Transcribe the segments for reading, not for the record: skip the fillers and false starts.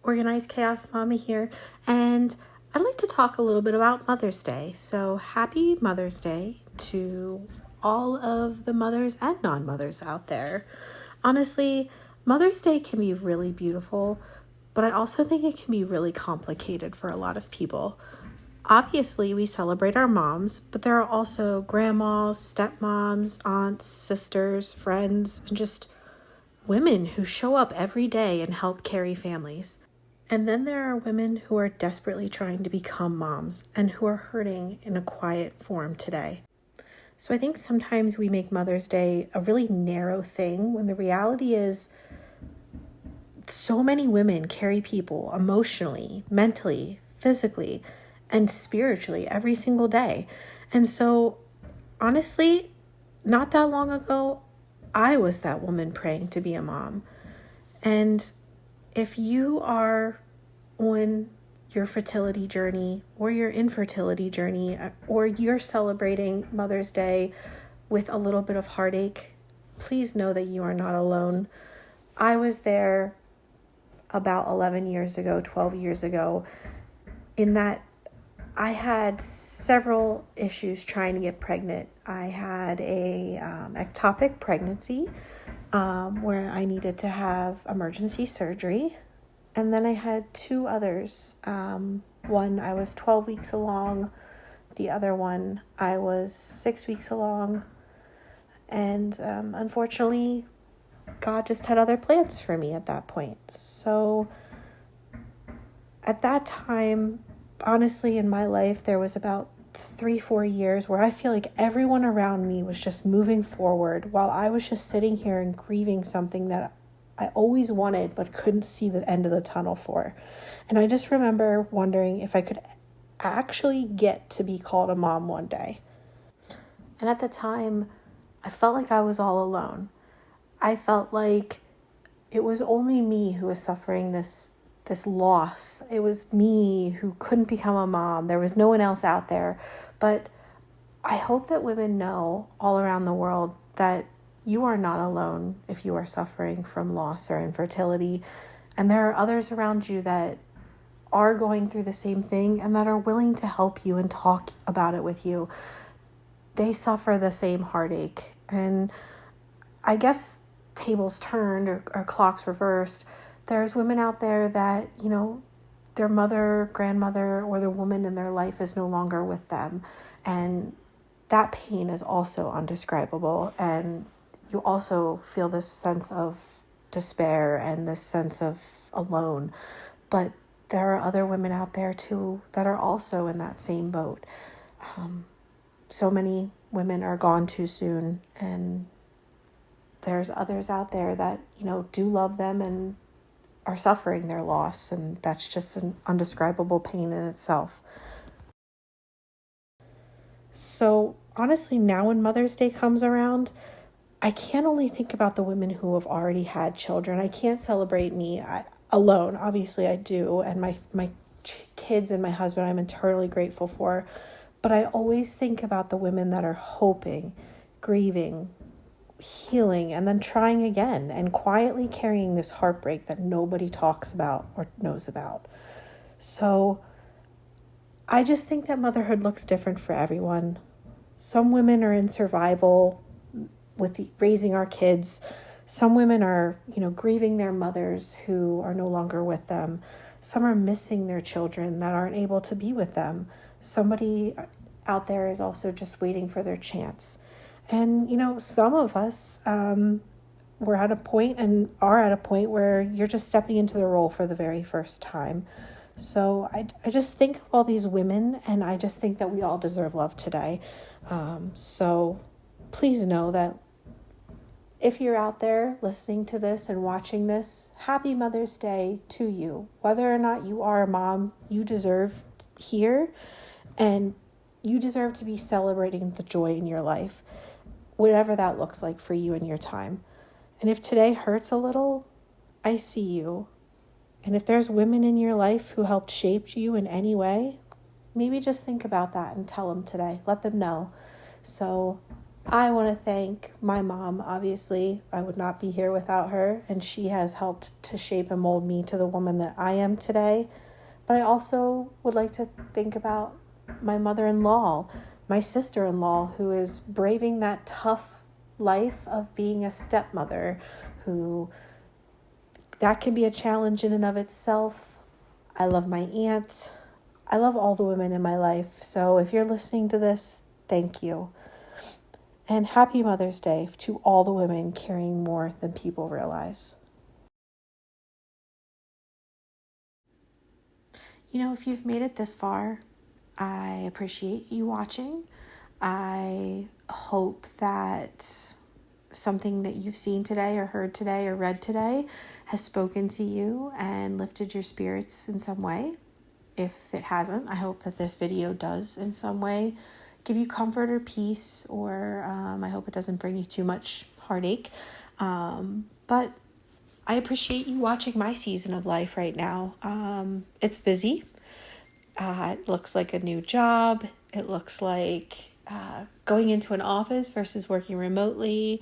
Organized Chaos Mama here, and I'd like to talk a little bit about Mother's Day. So happy Mother's Day to all of the mothers and non-mothers out there. Honestly, Mother's Day can be really beautiful, but I also think it can be really complicated for a lot of people. Obviously, we celebrate our moms, but there are also grandmas, stepmoms, aunts, sisters, friends, and just women who show up every day and help carry families. And then there are women who are desperately trying to become moms and who are hurting in a quiet form today. So I think sometimes we make Mother's Day a really narrow thing when the reality is so many women carry people emotionally, mentally, physically, and spiritually every single day. And so honestly, not that long ago, I was that woman praying to be a mom. And if you are on your fertility journey or your infertility journey, or you're celebrating Mother's Day with a little bit of heartache, please know that you are not alone. I was there about 11 years ago, 12 years ago, in that I had several issues trying to get pregnant. I had a ectopic pregnancy where I needed to have emergency surgery. And then I had two others. One, I was 12 weeks along. The other one, I was 6 weeks along. And unfortunately, God just had other plans for me at that point. So at that time, honestly, in my life, there was about 3-4 years where I feel like everyone around me was just moving forward while I was just sitting here and grieving something that I always wanted but couldn't see the end of the tunnel for. And I just remember wondering if I could actually get to be called a mom one day. And at the time, I felt like I was all alone. I felt like it was only me who was suffering this loss. It was me who couldn't become a mom. There was no one else out there. But I hope that women know all around the world that you are not alone if you are suffering from loss or infertility. And there are others around you that are going through the same thing and that are willing to help you and talk about it with you. They suffer the same heartache. And I guess tables turned or clocks reversed. There's women out there that, their mother, grandmother, or the woman in their life is no longer with them. And that pain is also undescribable. And you also feel this sense of despair and this sense of alone. But there are other women out there too that are also in that same boat. So many women are gone too soon. And there's others out there that, do love them and are suffering their loss, and that's just an undescribable pain in itself. So honestly, now when Mother's Day comes around, I can't only think about the women who have already had children. I can't celebrate me alone. Obviously I do, and my kids and my husband I'm eternally grateful for, but I always think about the women that are hoping, grieving, healing, and then trying again and quietly carrying this heartbreak that nobody talks about or knows about. So I just think that motherhood looks different for everyone. Some women are in survival with raising our kids. Some women are, grieving their mothers who are no longer with them. Some are missing their children that aren't able to be with them. Somebody out there is also just waiting for their chance. And, some of us we're at a point and are at a point where you're just stepping into the role for the very first time. So I just think of all these women, and I just think that we all deserve love today. So please know that if you're out there listening to this and watching this, happy Mother's Day to you. Whether or not you are a mom, you deserve here, and you deserve to be celebrating the joy in your life, whatever that looks like for you in your time. And if today hurts a little, I see you. And if there's women in your life who helped shape you in any way, maybe just think about that and tell them today. Let them know. So I want to thank my mom. Obviously, I would not be here without her, and she has helped to shape and mold me to the woman that I am today. But I also would like to think about my mother-in-law, my sister-in-law, who is braving that tough life of being a stepmother, who that can be a challenge in and of itself. I love my aunt. I love all the women in my life. So if you're listening to this, thank you. And happy Mother's Day to all the women carrying more than people realize. You know, if you've made it this far, I appreciate you watching. I hope that something that you've seen today or heard today or read today has spoken to you and lifted your spirits in some way. If it hasn't, I hope that this video does in some way give you comfort or peace, or I hope it doesn't bring you too much heartache. But I appreciate you watching my season of life right now. It's busy. It looks like a new job. It looks like going into an office versus working remotely.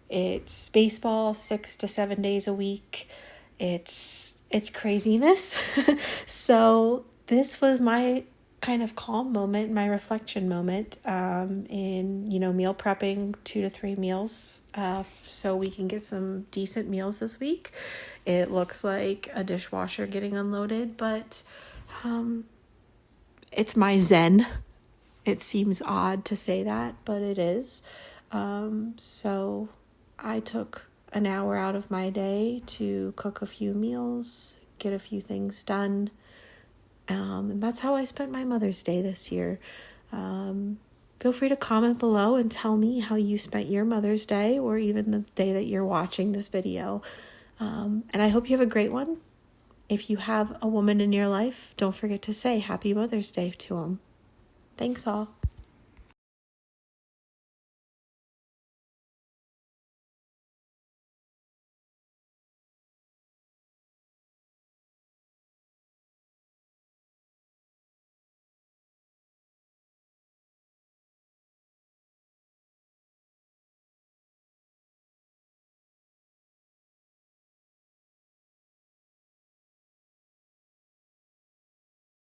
It's baseball 6 to 7 days a week. It's craziness. So this was my kind of calm moment, my reflection moment in, meal prepping 2 to 3 meals so we can get some decent meals this week. It looks like a dishwasher getting unloaded, but it's my zen. It seems odd to say that, but it is. So I took an hour out of my day to cook a few meals, get a few things done. And that's how I spent my Mother's Day this year. Feel free to comment below and tell me how you spent your Mother's Day, or even the day that you're watching this video. And I hope you have a great one. If you have a woman in your life, don't forget to say Happy Mother's Day to them. Thanks all.